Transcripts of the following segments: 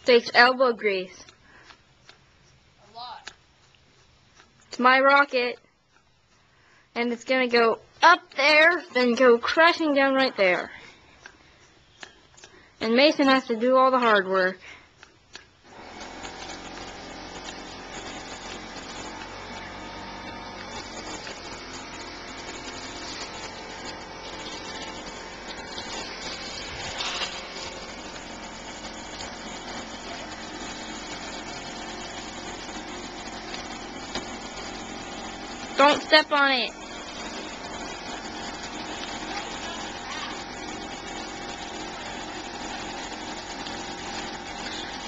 Takes elbow grease. A lot. It's my rocket. And it's gonna go up there, then go crashing down right there. And Mason has to do all the hard work. Don't step on it.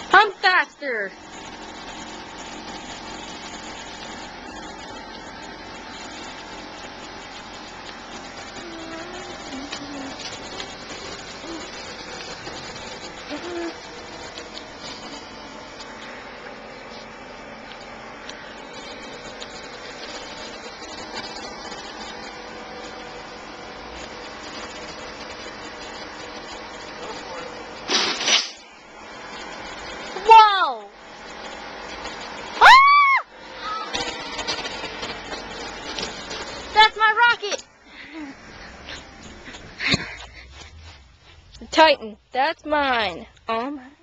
Pump faster. Whoa! Ah! That's my rocket! Titan, that's mine. Oh my.